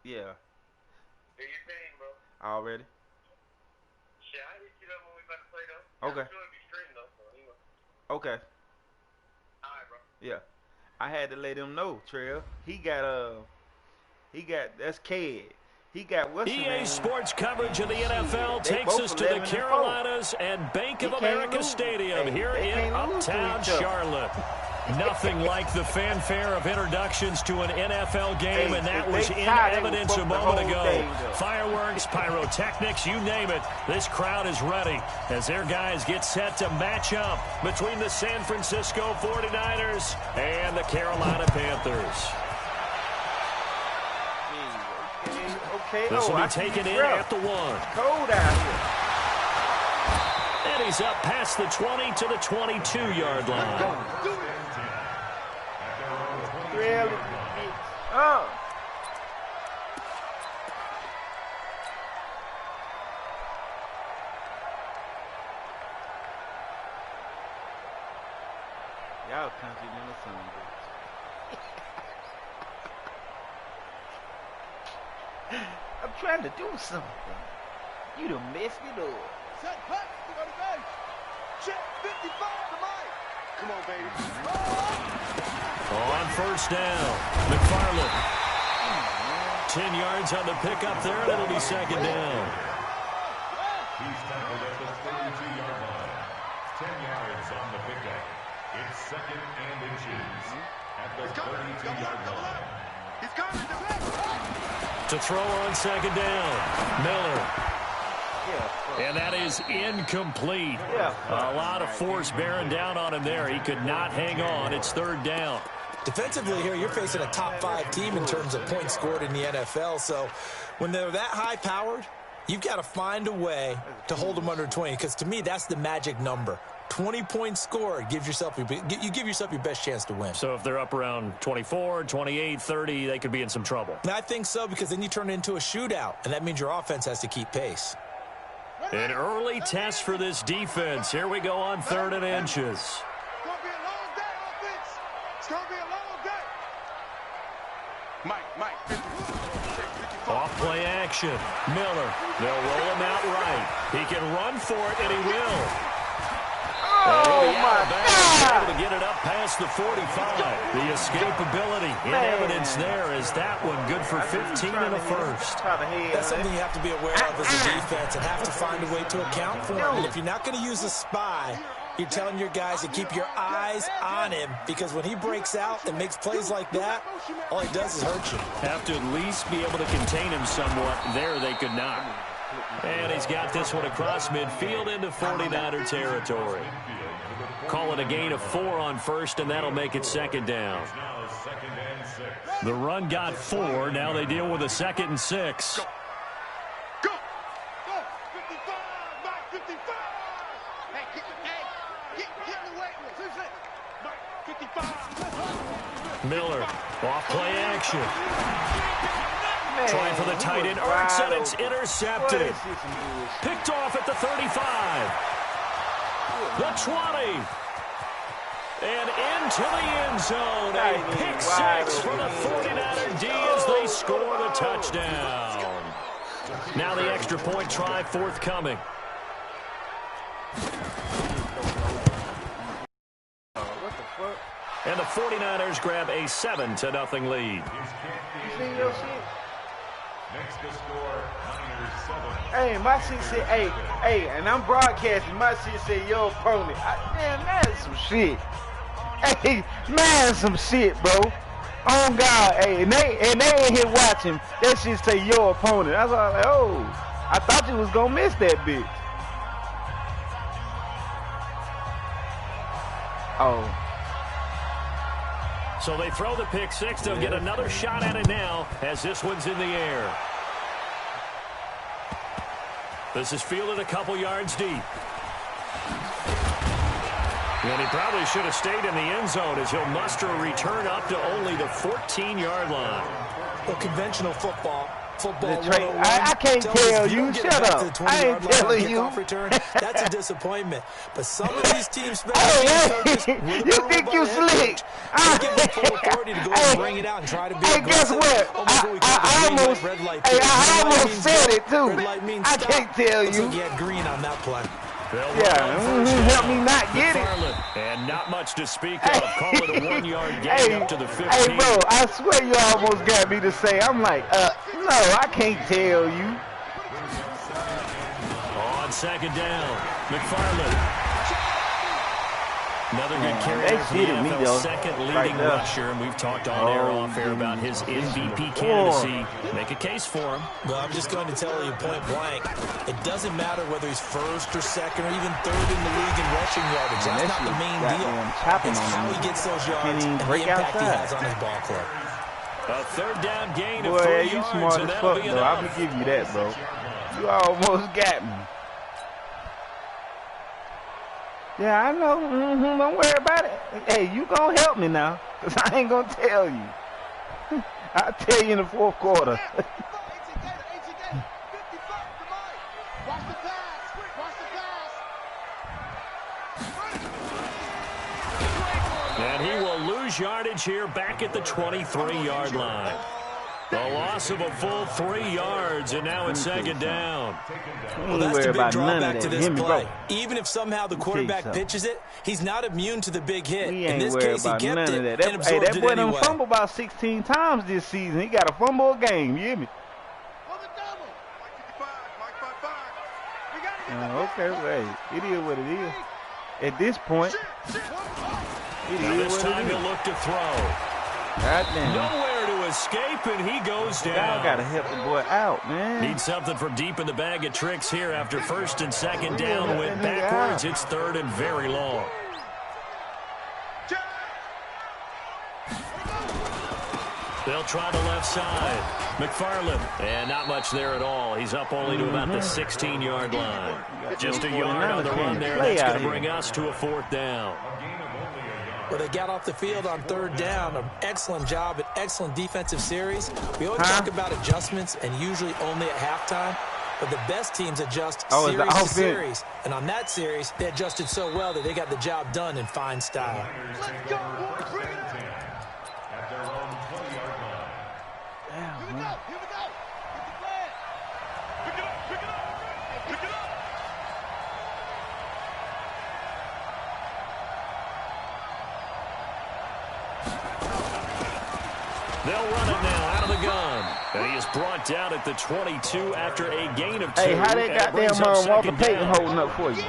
Yeah. Do your thing, bro. Already? Shit, I hit you up when we about to play, though. Okay. I'm sure it'll be streamed, though, so you know. Okay. Alright, bro. Yeah. I had to let him know, Trell. He got that's Cade. He got what's his EA name? Sports coverage of the NFL takes us to the Carolinas and Bank of America Stadium here in Uptown Charlotte. Nothing like the fanfare of introductions to an NFL game, and that was in evidence a moment ago. Fireworks, pyrotechnics, you name it. This crowd is ready as their guys get set to match up between the San Francisco 49ers and the Carolina Panthers. Okay. This will be taken in at the 1. Cold out here. And he's up past the 20 to the 22-yard line. Really? Y'all country in the sun, I'm trying to do something. You done messed it up. Set, cut, you got a bench. Check 55 to Mike. Come on, baby. On first down, McFarland. 10 yards on the pickup there, and it'll be second down. He's tackled at the 32-yard line. 10 yards on the pickup. It's second and inches at the 32-yard line. He's coming. To throw on second down, Miller. And that is incomplete. A lot of force bearing down on him there. He could not hang on. It's third down. Defensively here, you're facing a top-5 team in terms of points scored in the NFL. So when they're that high-powered, you've got to find a way to hold them under 20. Because to me, that's the magic number. 20 points scored, you give yourself your best chance to win. So if they're up around 24, 28, 30, they could be in some trouble. And I think so, because then you turn it into a shootout, and that means your offense has to keep pace. An early test for this defense. Here we go on 3rd and inches. It's going to be a long day, offense. It's going to be a long day. Mike. Off play action. Miller. They'll roll him out right. He can run for it, and he will. Oh, my God. Able to get it up past the 45. The escapability in evidence there is that one good for 15 and a first. That's something you have to be aware of as a defense and have to find a way to account for. And if you're not going to use a spy, you're telling your guys to keep your eyes on him, because when he breaks out and makes plays like that, all he does is hurt you. Have to at least be able to contain him somewhat. There they could not. And he's got this one across midfield into 49er territory. Call it a gain of 4 on first, and that'll make it second down. The run got 4. Now they deal with a 2nd and 6. Go. 55, Mike, 55. Hey, get in the way. Mike, 55. Miller, off play action. Trying for the tight end. Ertz, and it's intercepted. Picked off at the 35. The 20. And into the end zone. A pick 6 for the 49er D as they score the touchdown. Now the extra point try forthcoming. And the 49ers grab a 7-0 lead. You seen your shit? Next to score, Niners 7. Hey, my shit said, hey, and I'm broadcasting. My shit said your opponent. Man, that's some shit. Hey, man, some shit, bro. Oh God, hey, and they ain't here watching. That shit say your opponent. That's all. Like, oh, I thought you was gonna miss that bitch. Oh. So they throw the pick 6. They'll get another shot at it now as this one's in the air. This is fielded a couple yards deep. And he probably should have stayed in the end zone as he'll muster a return up to only the 14-yard line. Well, conventional football, Football I can't tell you. Shut up. I ain't telling you. Return, that's a disappointment. But some of these teams, coaches, you think you slick? They give them full authority to go and bring it out and try to be aggressive. Guess what? I almost said it too. I can't tell you. He had green on that play. Help me not get it. And not much to speak of. Call it a 1-yard gain up to the 15. Hey, bro, I swear you almost got me to say. I'm like, no, I can't tell you. On second down, McFarland. Another good carry for the NFL's second leading rusher, and we've talked on air, off air about his MVP candidacy. Make a case for him. Well, I'm just going to tell you point blank, it doesn't matter whether he's first or second or even third in the league in rushing yardage. That's not the main deal. It's how he gets those yards and the impact he has on his ball club. A third down gain of 3 yards. You smart as fuck, though. I'm going to give you that, bro. You almost got me. Yeah, I know. Don't worry about it. Hey, you gonna help me now, because I ain't gonna tell you. I'll tell you in the fourth quarter. And he will lose yardage here back at the 23-yard line. The loss of a full 3 yards, and now it's second down. Well, that's the big drawback to this play. Even if somehow the quarterback pitches it, he's not immune to the big hit. In this case, he kept it and absorbed it anyway. That boy done fumbled about 16 times this season. He got a fumble a game. You hear me? Okay, hey, it is what it is. At this point, it is this time he'll look to throw. Nowhere to escape, and he goes down. Y'all got to help the boy out, man. Need something from deep in the bag of tricks here after first and second down. Went backwards. It's third and very long. They'll try the left side. McFarland. And not much there at all. He's up only to about the 16-yard line. Just a yard on the run there. That's going to bring us to a fourth down. Well, they got off the field on third down. An excellent job, an excellent defensive series. We always talk about adjustments and usually only at halftime. But the best teams adjust series to series. And on that series, they adjusted so well that they got the job done in fine style. Let's go, boys. Bring it. At their own 20-yard line. Here we go. Here we go. Get the flag. Pick it up. Pick it up. Pick it up. They'll run it now out of the gun. And he is brought down at the 22 after a gain of 2. Hey, how they goddamn Walter Payton holding up for you?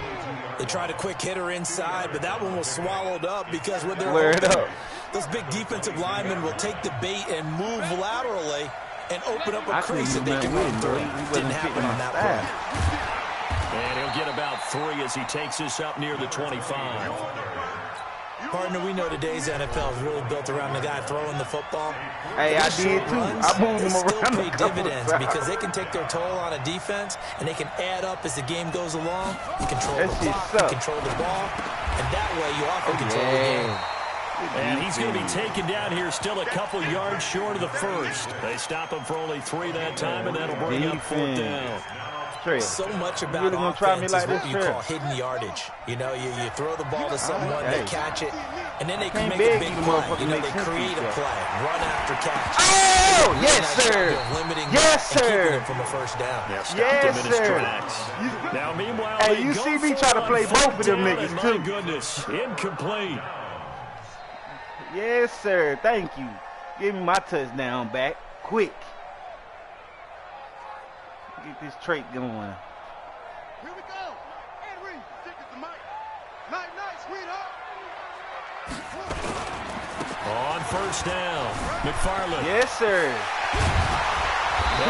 They tried a quick hitter inside, but that one was swallowed up because when they're Wear it up. Those big defensive linemen will take the bait and move laterally and open up a crease that they can run through. Didn't happen on that play. And he'll get about 3 as he takes this up near the 25. Partner, we know today's NFL is really built around the guy throwing the football. Hey, I did too. I moved him around. Still pay dividends because they can take their toll on a defense and they can add up as the game goes along. You control the clock, you control the ball, and that way you often control the game. And he's going to be taken down here still a couple yards short of the first. They stop him for only 3 that time, and that'll bring up fourth down. So much about offense is what you call hidden yardage. You know, you throw the ball to someone, they catch it, and then they can make a big play. You know, they create a play, run after catch. Oh, yes, sir. Yes, sir. From a first down. Yes, sir. Now, meanwhile, hey, you see me try to play both of them niggas, too. My goodness, incomplete. Yes, sir. Thank you. Give me my touchdown back. Quick. Get this trait going. Here we go. Henry, stick it to Mike. Night, sweetheart. On first down, McFarland. Yes, sir.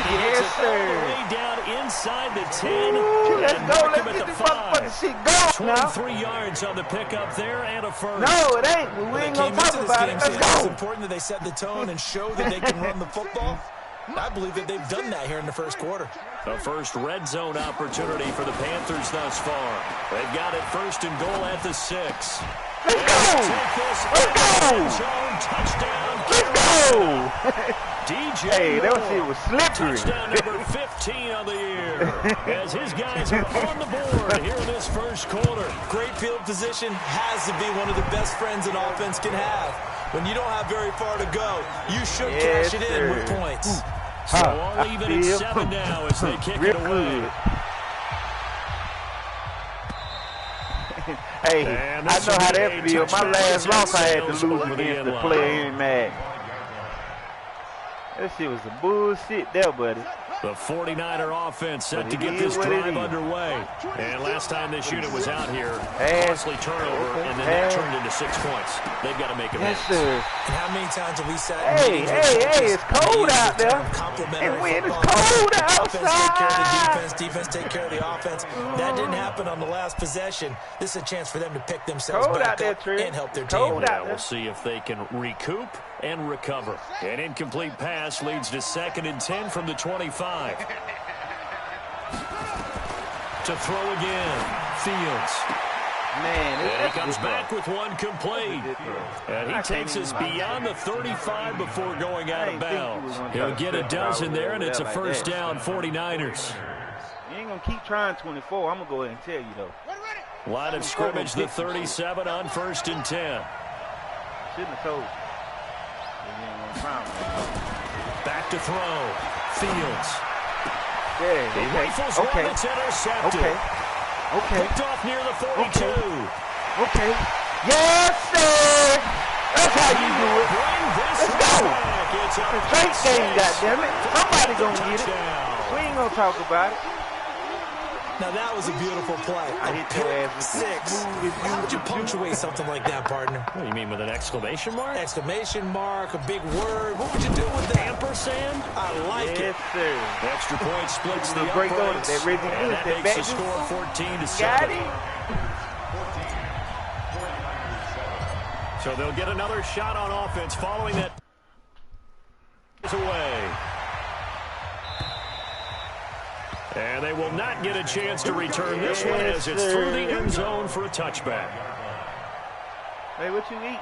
Yes, sir. All the way down inside the 10. Ooh, let's go. Let's get this motherfucking shit going now. 23 yards on the pickup there and a first. No, it ain't. We ain't going to talk about it. Let's go. It's important that they set the tone and show that they can run the football. I believe that they've done that here in the first quarter. The first red zone opportunity for the Panthers thus far. They've got it first and goal at the 6. Let's go! Let's go! Touchdown. Let's go! DJ Hey, that Moore. shit was slippery. Touchdown number 15 on the year. As his guys are on the board here in this first quarter. Great field position has to be one of the best friends an offense can have. When you don't have very far to go, you should cash it in with points. So all even at 7 now as they kick it away. Hey, I know how that feels. My last loss I had to lose against the player in that. That shit was some bullshit there, buddy. The 49er offense set to get this drive underway. And last time this unit was out here, costly turnover, and then that turned into 6 points. They've got to make a Yes, sir. And how many times have we sat Hey, it's cold out there. And when it's cold outside. Defense take care of the offense. That didn't happen on the last possession. This is a chance for them to pick themselves back up and help their team. Yeah, we'll see if they can recoup and recover. An incomplete pass leads to 2nd and 10 from the 25. To throw again, Fields. Man, and he comes back with one complete. And he takes us beyond the 35 before going out of bounds. He'll get a dozen there, and it's a first down, 49ers. You ain't going to keep trying 24. I'm going to go ahead and tell you, though. Line of scrimmage, the 37 on 1st and 10. Shouldn't have told you. Back to throw. Fields. Yeah, He rifles one that's intercepted. Picked off near the 42. Okay. Yes, sir. That's how you do it. Let's go. It's a straight game, goddammit. Somebody gonna get it. We ain't gonna talk about it. Now that was a beautiful play. I hit your ass with 6. How would you punctuate something like that, partner? What do you mean, with an exclamation mark? Exclamation mark, a big word. What would you do with that? Ampersand? I like it. Yes, sir. The extra point splits the break on it. uprights. That Reggie And that Bush, that makes the back score 14-7. Got it. So they'll get another shot on offense following that. Away. And they will not get a chance to return this one as it's through the end zone for a touchback. Hey, what you eating?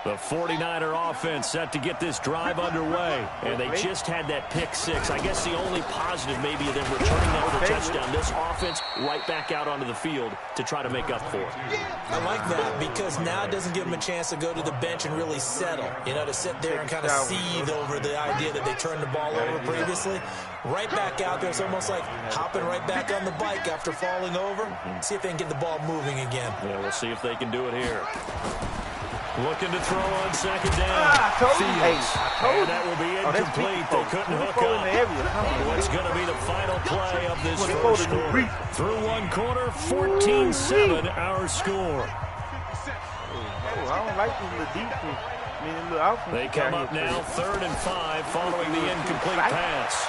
The 49er offense set to get this drive underway. And they just had that pick 6. I guess the only positive maybe of them returning that for a touchdown. This offense right back out onto the field to try to make up for it. I like that because now it doesn't give them a chance to go to the bench and really settle. You know, to sit there and kind of seethe over the idea that they turned the ball over previously. Right back out there. It's almost like hopping right back on the bike after falling over. See if they can get the ball moving again. Yeah, we'll see if they can do it here. Looking to throw on 2nd down. Fields. And that will be incomplete. They couldn't hook up. What's going to be the final play of this first quarter? Through one quarter, 14-7 our score. I don't like these little defense. They come up now 3rd and 5 following the incomplete pass.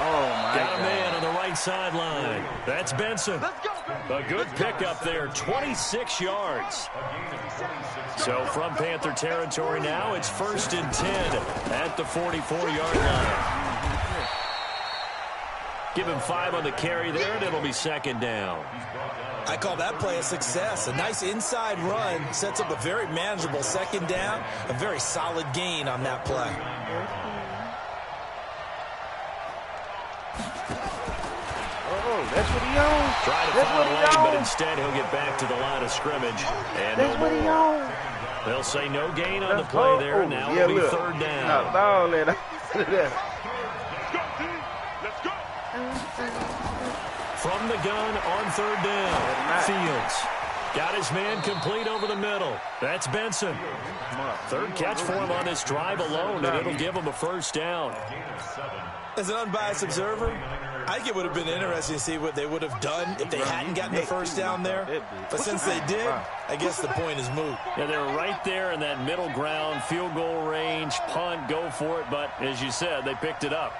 Oh, my Got a man on the right sideline. That's Benson. A good pickup there, 26 yards. So from Panther territory now, it's 1st and 10 at the 44-yard line. Give him 5 on the carry there, and it'll be 2nd down. I call that play a success. A nice inside run sets up a very manageable 2nd down. A very solid gain on that play. That's what he owns. Try to follow lane, but instead he'll get back to the line of scrimmage. And that's what he owns. They'll say no gain on the play there. Now it'll be 3rd down. From the gun on 3rd down. Fields. Got his man complete over the middle. That's Benson. 3rd catch for him on this drive alone, and it'll give him a 1st down. As an unbiased observer, I think it would have been interesting to see what they would have done if they hadn't gotten the 1st down there. But since they did, I guess the point is moot. Yeah, they're right there in that middle ground, field goal range, punt, go for it. But as you said, they picked it up.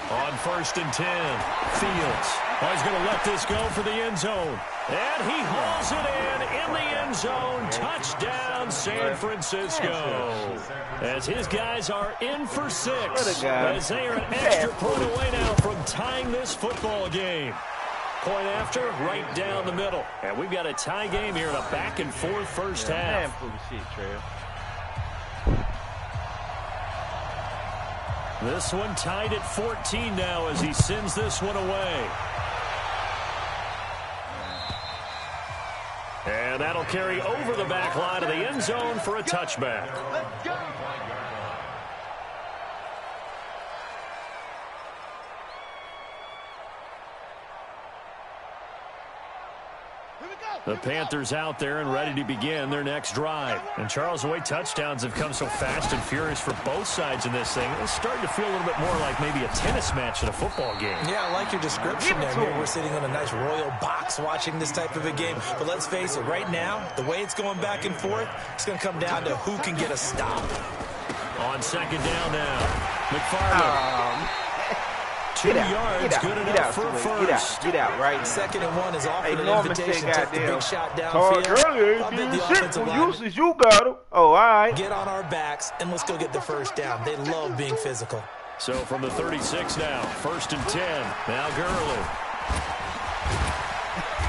On 1st and 10, Fields. Oh, he's going to let this go for the end zone. And he hauls it in the end zone. Touchdown, San Francisco. As his guys are in for 6. As they are an extra point away now from tying this football game. Point after, right down the middle. And we've got a tie game here in a back-and-forth first half. Man, full of shit, Trell. This one tied at 14 now as he sends this one away. And that'll carry over the back line of the end zone for a touchback. Let's go. The Panthers out there and ready to begin their next drive. And Charles, the way touchdowns have come so fast and furious for both sides in this thing, it's starting to feel a little bit more like maybe a tennis match in a football game. Yeah, I like your description there. We're sitting on a nice royal box watching this type of a game. But let's face it, right now, the way it's going back and forth, it's going to come down to who can get a stop. On second down now, McFarland. 2 yards, good enough for a first. Get out, right? Second and 1 is often an Norman invitation said, to the big shot Todd downfield. Gurley I bet ain't the doing shit offensive for lineman uses. You got him. Oh, all right. get on our backs, and let's go get the first down. They love being physical. So from the 36 now, 1st and 10. Now Gurley.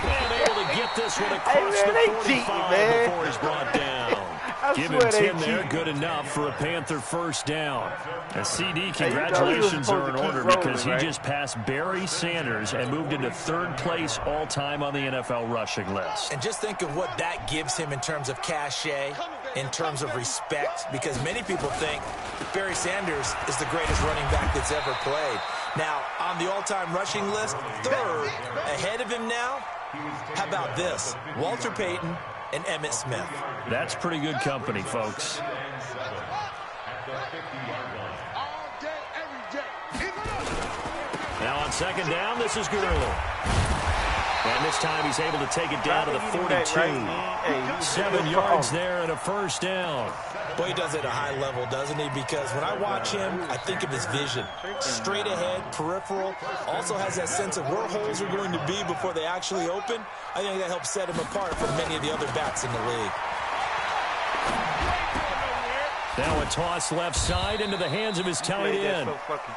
And able to get this one across man, the they 45 cheating, man. before he's brought down. Give him 10 there, good enough for a Panther first down. And CD, congratulations are in order because he just passed Barry Sanders and moved into 3rd place all-time on the NFL rushing list. And just think of what that gives him in terms of cachet, in terms of respect, because many people think Barry Sanders is the greatest running back that's ever played. Now, on the all-time rushing list, 3rd, ahead of him now, how about this? Walter Payton and Emmitt Smith. That's pretty good company, folks. Now on second down, this is Gurley. And this time he's able to take it down to the 42. 7 yards there and a first down. Boy, he does it at a high level, doesn't he? Because when I watch him, I think of his vision. Straight ahead, peripheral. Also has that sense of where holes are going to be before they actually open. I think that helps set him apart from many of the other backs in the league. Now a toss left side into the hands of his tight end.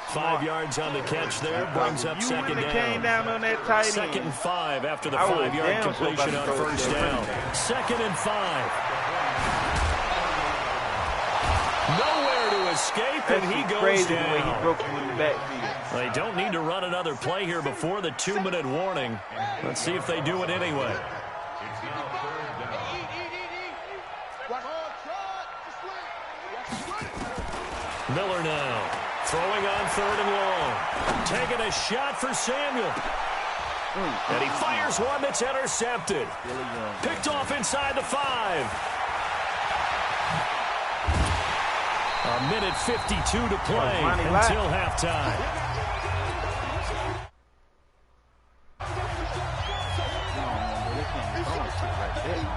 5 yards on the catch there, brings up second down. On that tight end. 2nd and 5 after the 5-yard completion on first down. 2nd and 5. Nowhere to escape, and he goes down. The way he broke him in the backfield. They don't need to run another play here before the 2-minute warning. Let's see if they do it anyway. Miller now, throwing on 3rd and long. Taking a shot for Samuel. And he fires one that's intercepted. Picked off inside the 5. A minute 52 to play until halftime.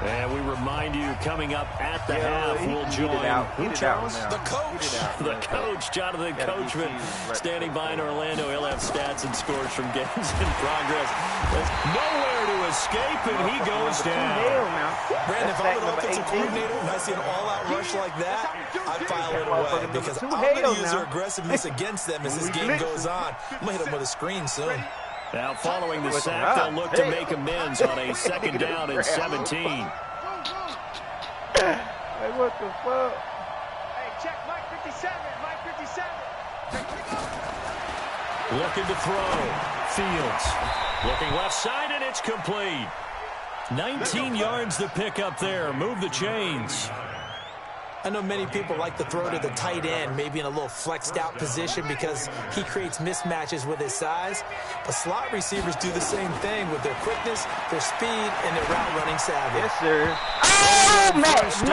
And we remind you, coming up at the half, we'll join Charles? The coach. The coach, Jonathan Coachman, standing by in Orlando. He'll have stats and scores from games in progress. There's nowhere to escape, and he goes down. Brandon, if I'm an offensive coordinator and I see an all-out rush like that, I file it away because I'm going to use their aggressiveness against them as this game goes on. I'm going to hit them with a screen soon. Now, following the sack, they'll look to make amends on a 2nd down and 17. Hey, what the fuck? Hey, check Mike 57. Mike 57. Looking to throw. Fields. Looking left side, and it's complete. 19 yards to pick up there. Move the chains. I know many people like to throw to the tight end, maybe in a little flexed out position because he creates mismatches with his size. But slot receivers do the same thing with their quickness, their speed, and their route running savvy. Yes, sir. Oh, man, come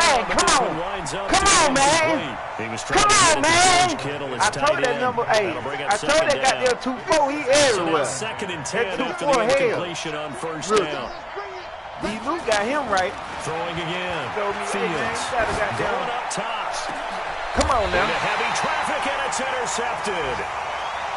on. Come on, man. He was trying Come on, man. I told that number 8. I told that goddamn 2-4. He everywhere. So 2nd and 10 after the incompletion on first down. D-Luke got him right. Throwing again. Fields. Going up top. Come on now. Into heavy traffic, and it's intercepted.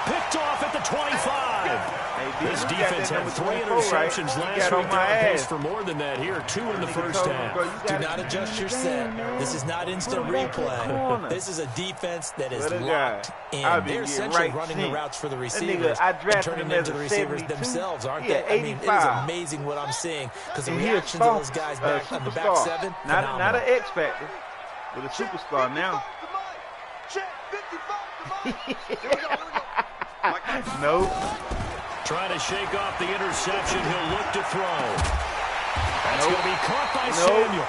Picked off at the 25. Hey, This defense had 3 interceptions last week. They're on pace for more than that here. 2 in the first half. Do not adjust your set. This is not instant replay. This is a defense that is locked in. They're essentially running the routes for the receivers and turning into the receivers themselves, aren't they? I mean, it is amazing what I'm seeing because the reaction to those guys back on the back seven, not an X factor, but a superstar now. No. Trying to shake off the interception. He'll look to throw. That's going to be caught by Samuel.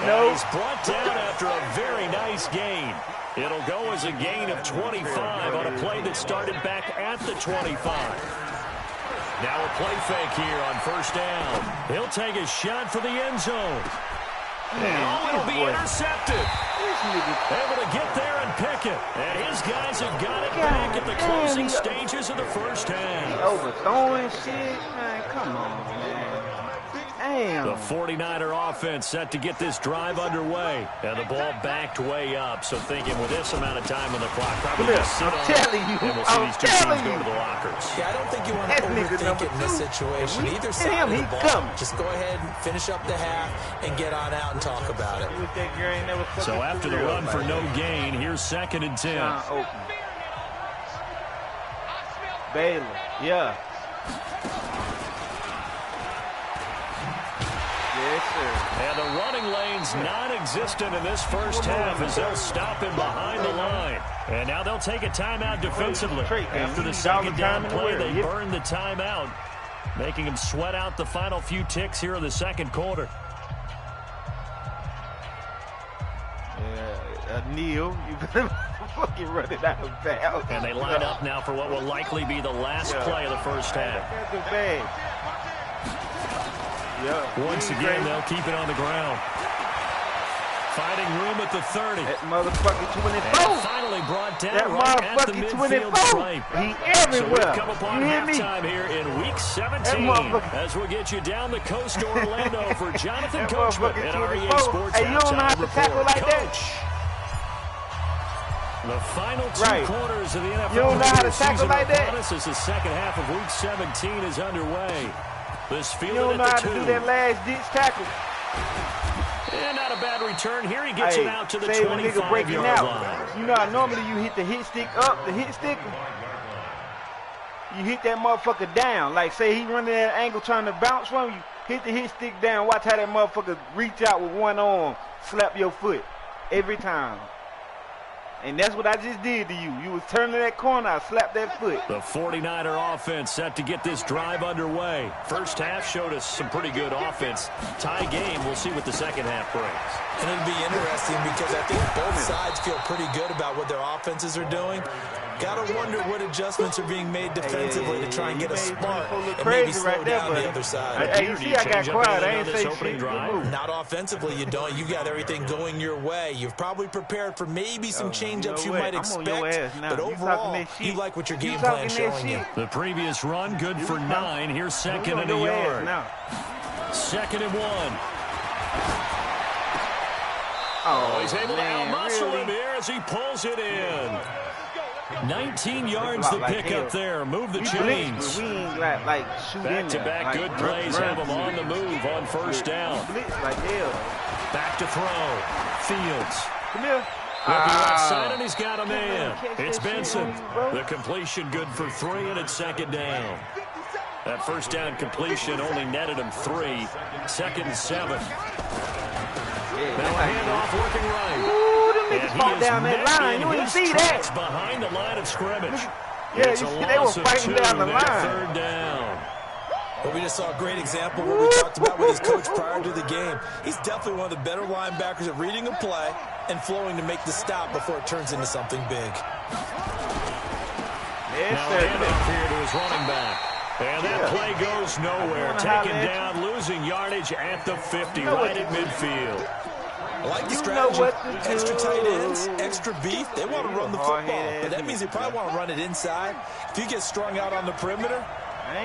No. He's brought down after a very nice gain. It'll go as a gain of 25 on a play that started back at the 25. Now a play fake here on first down. He'll take a shot for the end zone. It'll be intercepted. Able to get there and pick it. And his guys have got it back at the closing stages of the first half. He overthrowing shit. Man, come on, man. Damn. The 49er offense set to get this drive underway. And the ball backed way up. So thinking with this amount of time on the clock, probably just sit on it. And we'll see these two teams go to the lockers. Yeah, I don't think you want to overthink it in this situation. Either side of the ball. Just go ahead and finish up the half and get on out and talk about it. So after the run for no gain, here's 2nd and 10. Baylor, yeah. Yes, sir. And the running lane's non-existent in this first half as they'll stop him behind the line. And now they'll take a timeout defensively. After the second down play, they burn the timeout, making him sweat out the final few ticks here in the second quarter. Neil, you better fucking run it out of bounds. And they line up now for what will likely be the last play of the first half. That's a bag. Once again, they'll keep it on the ground. Finding room at the 30. That motherfucking 24. And finally brought down that right at the motherfucking midfield stripe. He everywhere. So we've come upon halftime here in Week 17 as we'll get you down the coast to Orlando for Jonathan Coachman at REA Sports Halftime Report. Like Coach, the final 2 quarters of the NFL you don't know how to tackle season like that? upon us as the second half of Week 17 is underway. This You fielded don't know at how the to 2. do that last ditch tackle. And not a bad return here. He gets it out to the 25-yard line. You know how normally you hit the hit stick up, the hit stick. You hit that motherfucker down. Like say he running at an angle trying to bounce from you. Hit the hit stick down. Watch how that motherfucker reach out with one arm, slap your foot every time. And that's what I just did to you. You was turning that corner, I slapped that foot. The 49er offense set to get this drive underway. First half showed us some pretty good offense. Tie game, we'll see what the second half brings. And it'll be interesting because I think both sides feel pretty good about what their offenses are doing. Got to wonder what adjustments are being made defensively to try and get a spark and maybe slow down the other side. Hey, you see I got quiet. I ain't say shit. Not offensively, you don't. You got everything going your way. You've probably prepared for maybe some change-ups you might expect, but overall, you like what your game plan showing you. The previous run, good for 9. Here's 2nd and a yard. 2nd and 1. Oh, he's able to out-muscle him here as he pulls it in. 19 yards to pick up there. Move the chains. Back-to-back good plays have him on the move on first down. Back to throw. Fields. Come here. Looking right side, and he's got a man. It's Benson. The completion good for 3, and it's 2nd down. That first down completion only netted him 3. 2nd and 7. Now a handoff working right. Ooh, them niggas fought down that line. You didn't see that. Behind the line of scrimmage. Yeah, you see they were fighting down the line. 3rd down. But we just saw a great example of what we talked about with his coach prior to the game. He's definitely one of the better linebackers at reading a play and flowing to make the stop before it turns into something big. Now a handoff here to his running back. And that play goes nowhere. Taken down, losing yardage at the 50, right at midfield. I like the strategy. Extra tight ends, extra beef. They want to run the football, but that means they probably want to run it inside. If you get strung out on the perimeter,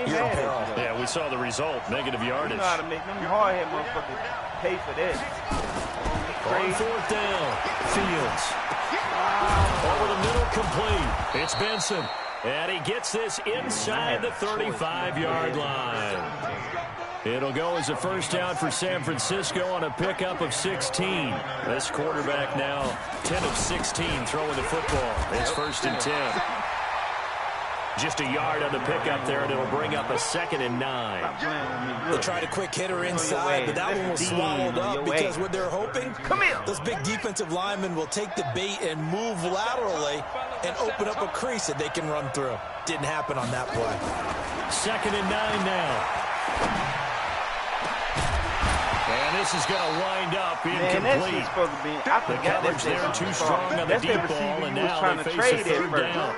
you're in peril. Yeah, we saw the result. Negative yardage. You know how to make them hard-head motherfuckers pay for that. On 4th down, Fields. Over the middle, complete. It's Benson. And he gets this inside the 35-yard line. It'll go as a first down for San Francisco on a pickup of 16. This quarterback now 10 of 16 throwing the football. It's 1st and 10. Just a yard on the pickup there, and it'll bring up a 2nd and 9. They tried a quick hitter inside, but that one was swallowed up because what they're hoping, those big defensive linemen will take the bait and move laterally and open up a crease that they can run through. Didn't happen on that play. 2nd and 9 now. And this is going to wind up incomplete. The coverage there too strong on the deep ball, and now they face a 3rd down.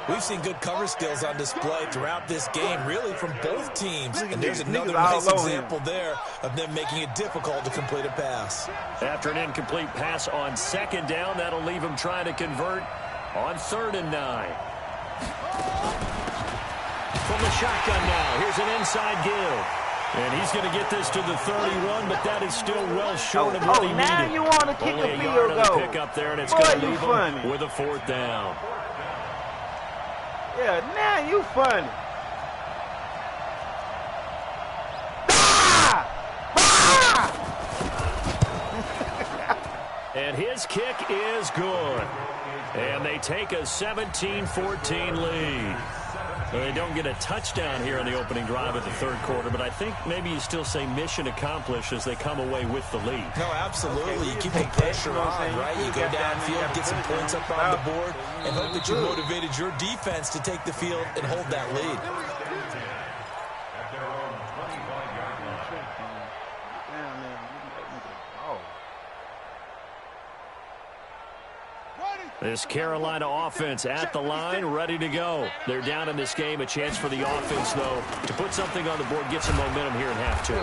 We've seen good cover skills on display throughout this game, really from both teams. And there's another nice example there of them making it difficult to complete a pass. After an incomplete pass on 2nd down, that'll leave them trying to convert on 3rd and 9. From the shotgun now, here's an inside give. And he's going to get this to the 31, but that is still well short of what he needed. Now you want to kick Only a a field yard on goal. the pickup there, and it's going to leave funny. him with a 4th down. Yeah, now you funny. And his kick is good. And they take a 17-14 lead. Well, they don't get a touchdown here in the opening drive of the 3rd quarter, but I think maybe you still say mission accomplished as they come away with the lead. No, absolutely. You keep the pressure on, right? You go downfield, get some points up on the board, and hope that you motivated your defense to take the field and hold that lead. This Carolina offense at the line, ready to go. They're down in this game. A chance for the offense, though, to put something on the board, get some momentum here in half 2.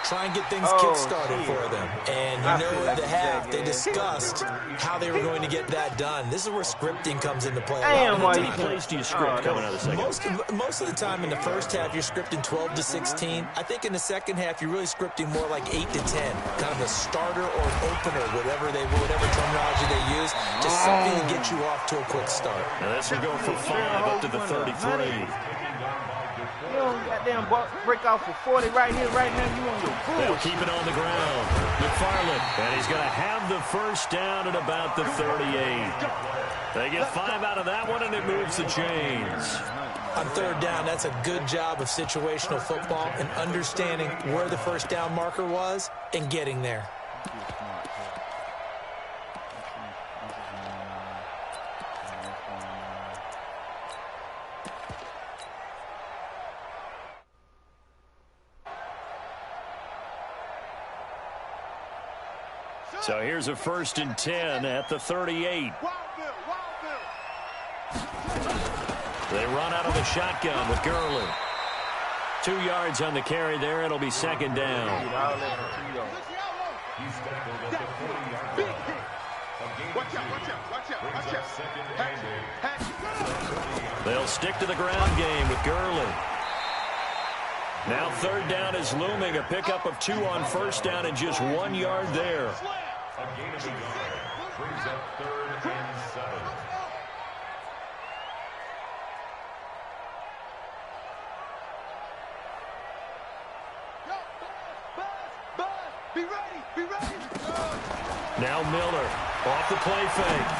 Try and get things kick-started for them. And you know in the half, they discussed how they were going to get that done. This is where scripting comes into play. How many plays do you script coming out of the second? Most of the time in the first half, you're scripting 12 to 16. I think in the second half, you're really scripting more like 8 to 10. Kind of a starter or an opener, whatever terminology they use. Just something to get you off to a quick start. Now this will go for 5 up to the 33. You don't goddamn break off for 40 right here, right now. You on your bullshit. They'll keep it on the ground. McFarland, and he's going to have the first down at about the 38. They get 5 out of that one, and it moves the chains. On 3rd down, that's a good job of situational football and understanding where the first down marker was and getting there. So here's a 1st and 10 at the 38. They run out of the shotgun with Gurley. 2 yards on the carry there. It'll be 2nd down. They'll stick to the ground game with Gurley. Now 3rd down is looming. A pickup of 2 on 1st down and just 1 yard there. A gain of a yard brings up 3rd and 7. Be ready. Now Miller off the play fake.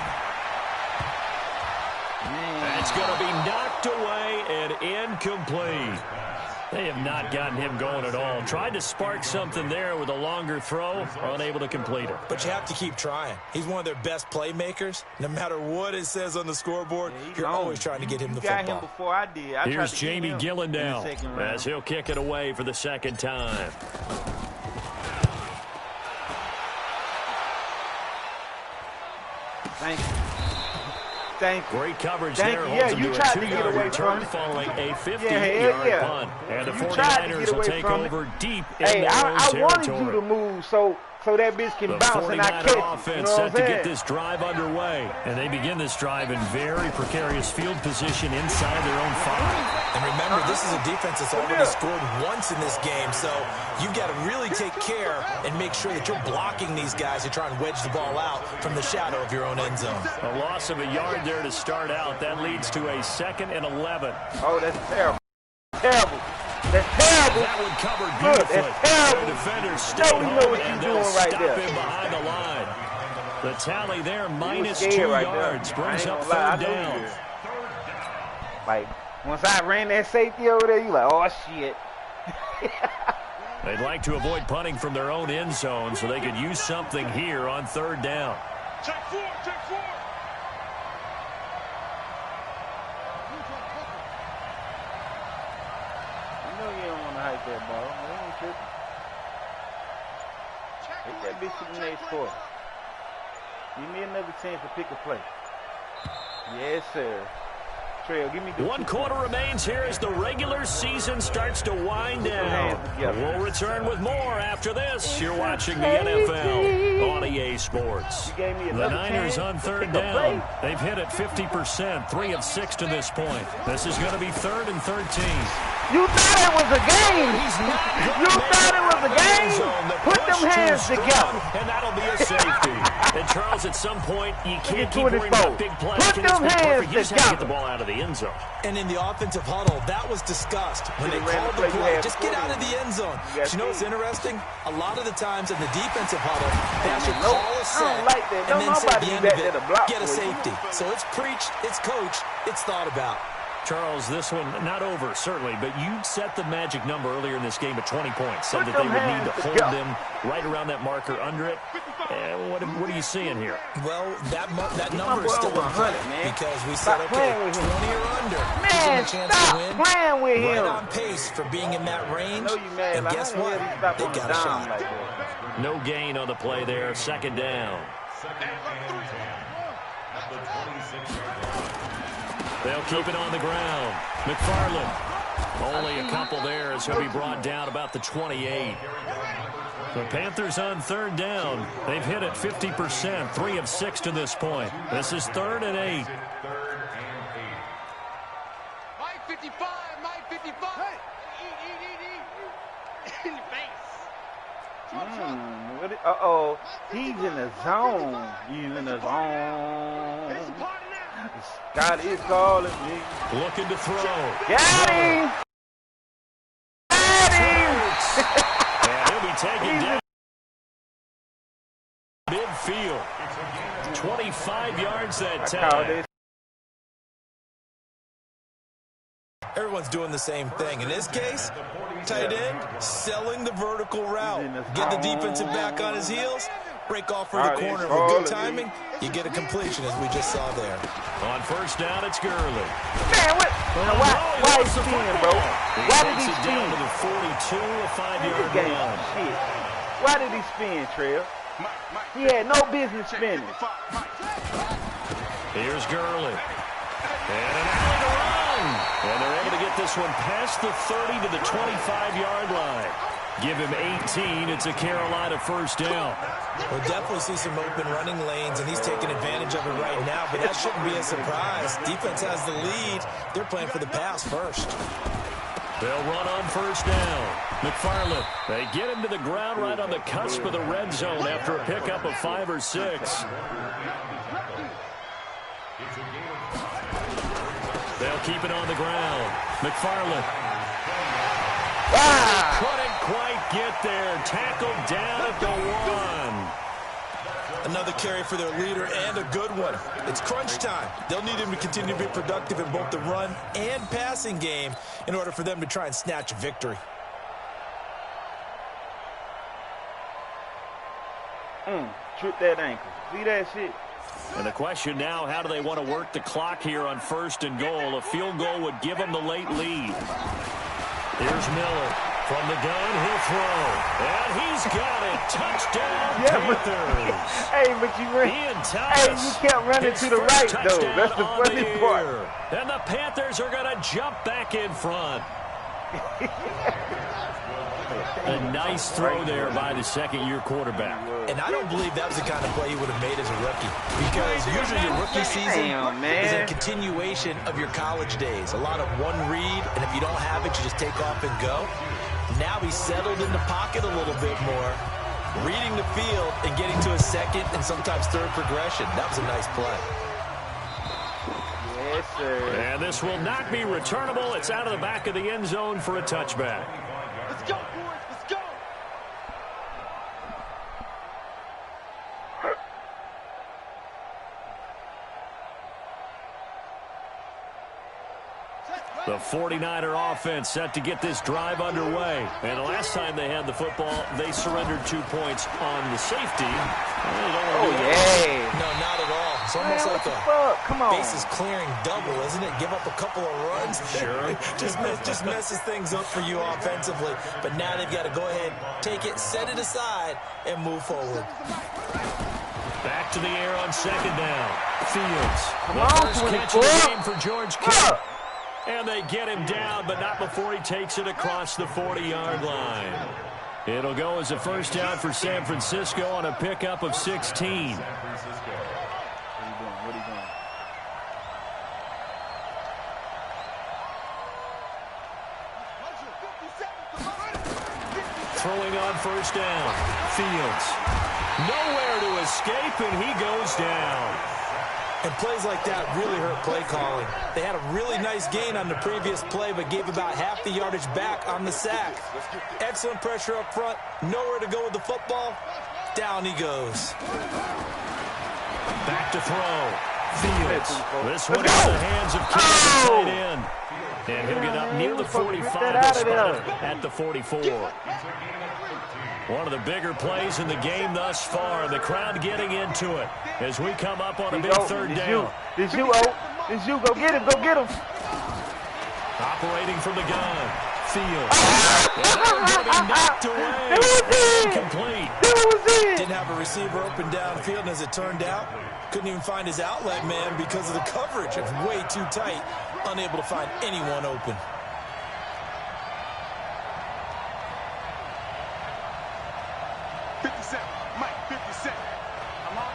That's going to be knocked away and incomplete. They have not gotten him going at all. Tried to spark something there with a longer throw, unable to complete it. But you have to keep trying. He's one of their best playmakers. No matter what it says on the scoreboard, you're always trying to get him the football. Got him before I did. Here's Jamie Gillen now as he'll kick it away for the 2nd time. Thank you. Great coverage there. Yeah, you tried to get away return from following a 58-yard punt. And the 49ers will take over deep in their own territory. I wanted you to move so so that bitch can The bounce and I 49er catch it. offense You know what set I'm to saying? get this drive underway. And they begin this drive in very precarious field position inside their own 5. And remember, this is a defense that's already scored once in this game, so you've got to really take care and make sure that you're blocking these guys who try and wedge the ball out from the shadow of your own end zone. A loss of a yard there to start out. That leads to a 2nd and 11. Oh, that's terrible. Terrible. That's terrible. That one covered Look, beautifully. that's terrible. The defenders stay Now we know home, what and you're they'll doing right stop there. him behind the line. The tally there, minus scared 2 right yards, there. brings I up ain't gonna lie, 3rd I know down. you did. Like, once I ran that safety over there, you like, oh, shit. They'd like to avoid punting from their own end zone so they could use something here on 3rd down. Check 4, check 4. You know you don't want to hike that ball. Man, you ain't tripping. Take that bitch to the next quarter. Give me another chance to pick a play. Yes, sir. Trell, give me the 1 quarter remains here as the regular season starts to wind down. We'll return with more after this. You're watching the NFL on EA Sports. The Niners on 3rd down. They've hit it 50%, 3 of 6 to this point. This is going to be 3rd and 13. You thought it was a game. You thought it was a game. Put them hands together. And that'll be a safety. And Charles, at some point, you can't keep worrying about big plays. Put them hands You just have to get the together. ball out of the end zone. And in the offensive huddle, that was discussed when they called the play. Just get out of the end zone. But you know what's interesting? A lot of the times in the defensive huddle, they actually call a set I don't like that. and then say at the end of it, block get a for you. safety. So it's preached, it's coached, it's thought about. Charles, this one not over, certainly, but you set the magic number earlier in this game at 20 points. Said that they would need to hold them right around that marker under it. What are you seeing here? Well, that number is still in play because we said, okay, 20 or under. Man, Give them a chance to win. stop playing with him. Right on pace for being in that range. I know you mad. And Like, guess how the what? hell you stop They on the got a dime shot. like that? No gain on the play there, 2nd down. 2nd and 10 at the 26-yard line. They'll keep it on the ground. McFarland, only a couple there as he'll be brought down about the 28. The Panthers on 3rd down. They've hit it 50%, 3 of 6 to this point. This is 3rd and 8. Mike 55, Mike 55. Hey, eat. In the face. Uh-oh. He's in the zone. He's in the zone. God is calling me. Looking to throw. Got him! Got him! And he'll be taken down midfield. 25 yards that time. Everyone's doing the same thing. In this case, tight end, selling the vertical route. Get the defensive back on his heels, break off for the corner. With good timing, you get a completion, as we just saw there. On 1st down, it's Gurley. Man, what? Why is he spinning, bro? Why did he Down spin? to the 42, a 5-yard Game run. shit. Why did he spin, Trell? He had no business spinning. Here's Gurley. And an alley to run. And they're able to get this one past the 30 to the 25-yard line. Give him 18. It's a Carolina 1st down. We'll definitely see some open running lanes, and he's taking advantage of it right now, but that shouldn't be a surprise. Defense has the lead. They're playing for the pass first. They'll run on 1st down. McFarland, they get him to the ground right on the cusp of the red zone after a pickup of 5 or 6. They'll keep it on the ground. McFarland. Couldn't quite get there. Tackled down at the 1. Another carry for their leader, and a good one. It's crunch time. They'll need him to continue to be productive in both the run and passing game in order for them to try and snatch a victory. Trip that ankle. See that shit? And the question now, how do they want to work the clock here on 1st and goal? A field goal would give them the late lead. Here's Miller. From the gun, he'll throw. And he's got it. Touchdown, Panthers. But you ran. You kept running to the right, though. That's the funny part. And the Panthers are going to jump back in front. A nice throw there by the second-year quarterback. And I don't believe that was the kind of play he would have made as a rookie. Because usually your rookie season is a continuation of your college days. A lot of one read, and if you don't have it, you just take off and go. Now he's settled in the pocket a little bit more, reading the field and getting to a second and sometimes third progression. That was a nice play. Yes, sir. And this will not be returnable. It's out of the back of the end zone for a touchback. Let's go, boys. Let's go. The 49er offense set to get this drive underway. And the last time they had the football, they surrendered 2 points on the safety. Oh, yeah. No, not at all. It's almost like a bases clearing double, isn't it? Give up a couple of runs. Sure. just messes things up for you offensively. But now they've got to go ahead, take it, set it aside, and move forward. Back to the air on second down. Fields. Come the on, first 24. catch of the game for George Kittle. And they get him down, but not before he takes it across the 40-yard line. It'll go as a first down for San Francisco on a pickup of 16. What are you doing? Throwing on first down. Fields. Nowhere to escape, and he goes down. And plays like that really hurt play calling. They had a really nice gain on the previous play, but gave about half the yardage back on the sack. Excellent pressure up front. Nowhere to go with the football. Down he goes. Back to throw. Fields. This one in the hands of Kittle, the tight end. And he'll get up near the 45. They'll spot him at the 44. One of the bigger plays in the game thus far. The crowd getting into it as we come up on a big third down. This you, O. This you. Go get him. Go get him. Operating from the gun. Fields. And that one's going to be knocked away. Incomplete. Didn't have a receiver open downfield, and as it turned out, couldn't even find his outlet man because of the coverage. It was way too tight. Unable to find anyone open. 57. Mike 57. I'm on.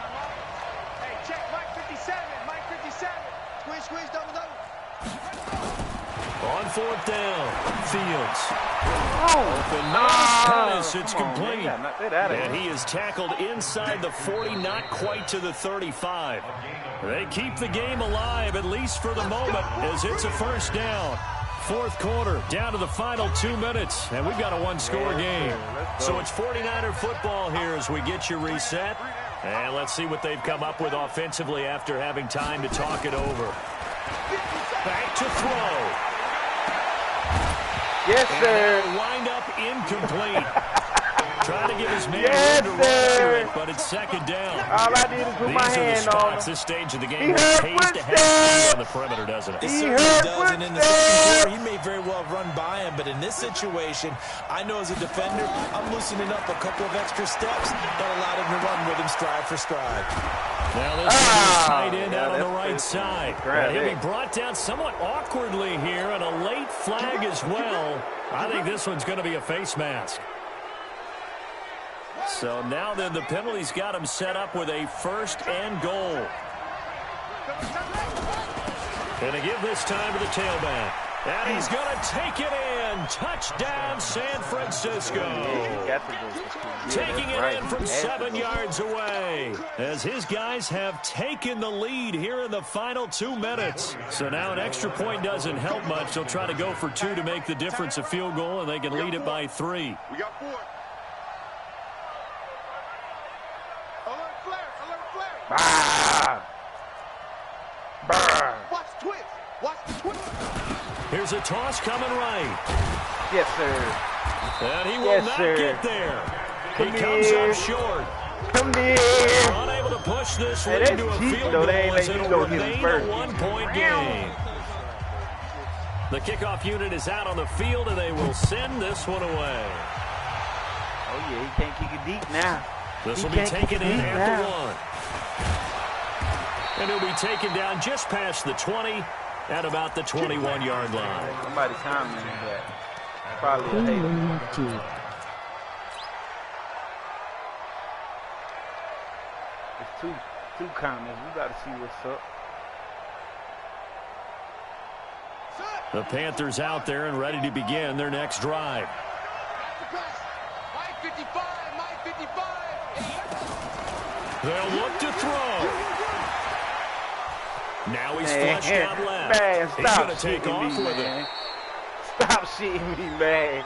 Hey, check Mike 57. Mike 57. Squeeze, double. On fourth down, Fields. Open pass, it's complete. And he is tackled inside the 40, not quite to the 35. They keep the game alive, at least for the moment, as it's a first down. Fourth quarter, down to the final 2 minutes, and we've got a one-score game. So it's 49er football here as we get you reset. And let's see what they've come up with offensively after having time to talk it over. Back to throw. Yes, sir. And wind up incomplete. Trying to give his man room to run under it, but it's second down. All I did is put my hand on him. This stage of the game pays to have speed on the perimeter, doesn't it? It certainly does, and in the second quarter, he may very well run by him, but in this situation, I know as a defender, I'm loosening up a couple of extra steps that allowed him to run with him stride for stride. Now this is tight end out on the right side. And he'll be brought down somewhat awkwardly here, and a late flag as well. I think this one's going to be a face mask. So now then the penalty's got him set up with a first and goal. And to give this time to the tailback. And he's going to take it in. Touchdown, San Francisco. Taking it in from 7 yards away. As his guys have taken the lead here in the final 2 minutes. So now an extra point doesn't help much. They'll try to go for 2 to make the difference a field goal, and they can lead it by 3. We got 4. Alert flare. Watch the twist. Watch the twist. Here's a toss coming right. Yes, sir. And he will not get there. He comes up short. Come here. Unable to push this lead to a field goal as it'll remain a 1-point game. The kickoff unit is out on the field, and they will send this one away. Oh, yeah, he can't kick it deep now. This will be taken in after 1. And he'll be taken down just past the 20 at about the 21-yard line. Somebody commented that. Probably a hater. It's two counters. We got to see what's up. The Panthers out there and ready to begin their next drive. Mike 55, Mike 55. They'll look to throw. Now he's flushed out left. Man, he's going to take off me, with man. it. Stop shitting me, man.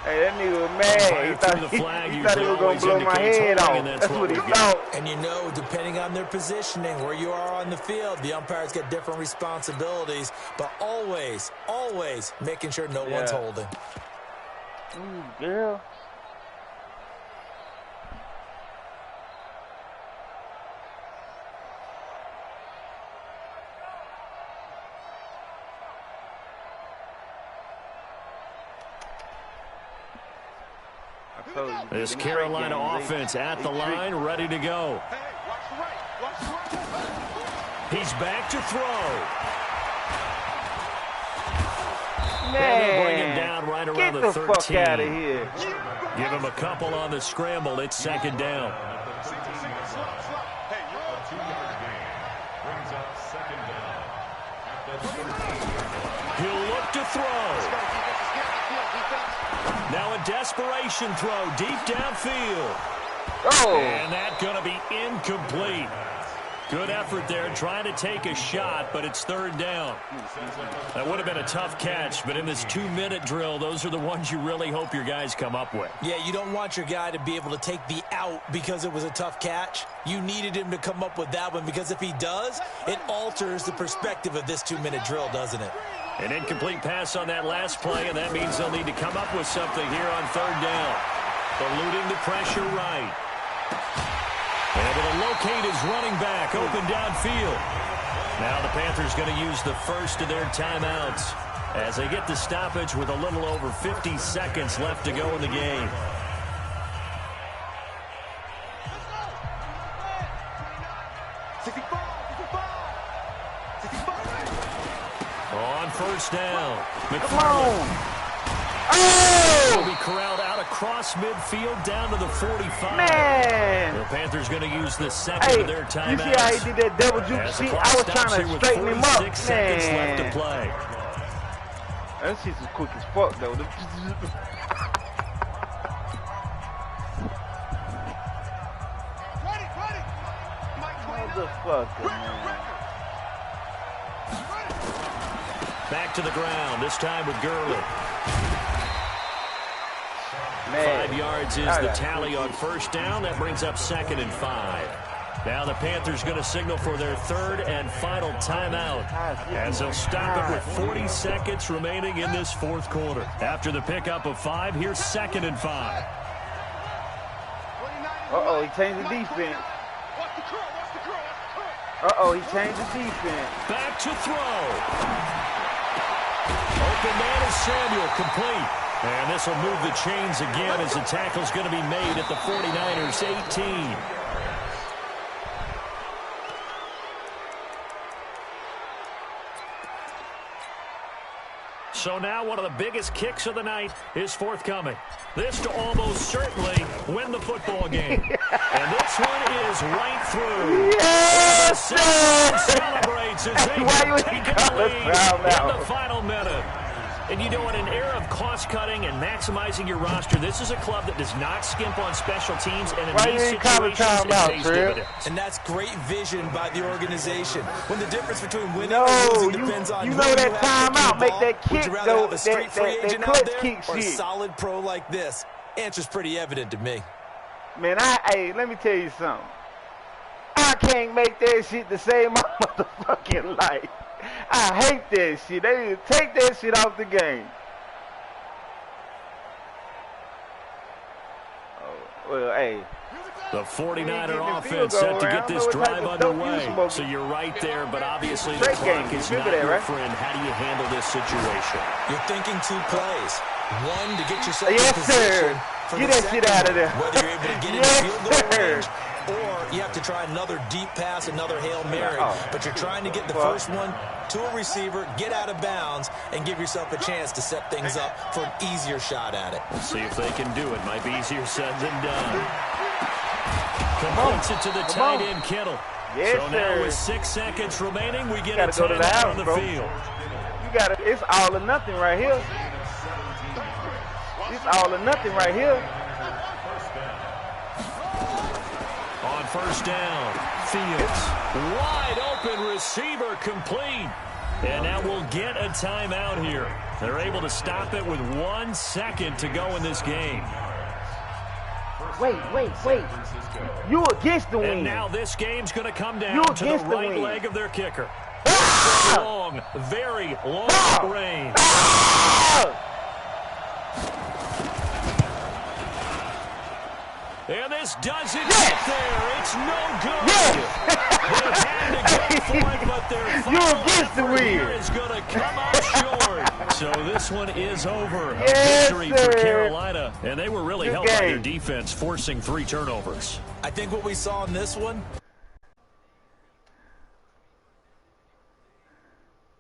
Hey, that nigga was mad. He thought he was going to blow my head off. That's what he thought. And you know, depending on their positioning, where you are on the field, the umpires get different responsibilities, but always, always making sure no one's holding. Ooh, girl. This Carolina offense at the line, ready to go. He's back to throw. Man, they'll bring him down right around get the the 13. fuck out of here. Give him a couple on the scramble. It's second down. He'll look to throw. Now a desperation throw deep downfield. Oh. And that's going to be incomplete. Good effort there trying to take a shot, but it's third down. That would have been a tough catch, but in this 2-minute drill, those are the ones you really hope your guys come up with. Yeah, you don't want your guy to be able to take the out because it was a tough catch. You needed him to come up with that one because if he does, it alters the perspective of this 2-minute drill, doesn't it? An incomplete pass on that last play, and that means they'll need to come up with something here on third down. Eluding the pressure right. Able to locate his running back open downfield. Now the Panthers going to use the first of their timeouts as they get the stoppage with a little over 50 seconds left to go in the game. On first down, McFarland. Oh! Will be corralled out across midfield down to the 45. Man! The Panthers going to use the second of their timeouts. You see how he did that double juke shit? I was trying to straighten him up. 46 seconds left to Man. play. That shit's as quick as fuck, though. Motherfucker, man. Back to the ground, this time with Gurley. Man. 5 yards is the tally on first down. That brings up 2nd and 5. Now the Panthers going to signal for their third and final timeout as they'll stop it with 40 seconds remaining in this fourth quarter. After the pickup of 5, here's 2nd and 5. Uh-oh, he changed the defense. Uh-oh, he changed the defense. Back to throw. Open man is Samuel, complete. And this will move the chains again as the tackle's going to be made at the 49ers 18. So now one of the biggest kicks of the night is forthcoming. This to almost certainly win the football game. And this one is right through. Yes! Celebrates as they take the lead in the final minute. And you know, in an era of cost-cutting and maximizing your roster, this is a club that does not skimp on special teams, and in these situations, it pays dividends. And that's great vision by the organization. When the difference between winning and losing depends on you know that timeout, make that kick, would you rather though, have a straight free agent out there kick or a shit. solid pro like this? Answer's pretty evident to me. Man, hey, let me tell you something. I can't make that shit to save my motherfucking life. I hate that shit. They need to take that shit off the game. Oh, well, hey. The 49er offense set to get this drive underway. So you're right there, but obviously the clock is not your friend. How do you handle this situation? You're thinking 2 plays. One, to get yourself Yes, in position. sir. Get that shit out of there. Whether you're able to get in the field goal range, or you have to try another deep pass, another Hail Mary. But you're trying to get the first one to a receiver, get out of bounds, and give yourself a chance to set things up for an easier shot at it. We'll see if they can do it. Might be easier said than done. Completes it to the tight end, Kittle. Yes, so now sir. with 6 seconds remaining, we get a Gotta go to the timeout house, on the bro. field. You gotta, it's all or nothing right here. It's all or nothing right here. On first down, Fields. Wide open receiver complete. And now we'll get a timeout here. They're able to stop it with 1 second to go in this game. Wait. You against the And wind. now this game's going to come down You to the against the right wind. leg of their kicker. Ah! Long, very long range. Ah! And this doesn't Yes! get there. It's no good. Yes! They've had to go for it, but their You final against the effort here wind. is going to come up short. So this one is over. Yes, A victory for sir. Carolina. And they were really Good helped by their game. defense, forcing 3 turnovers. I think what we saw in this one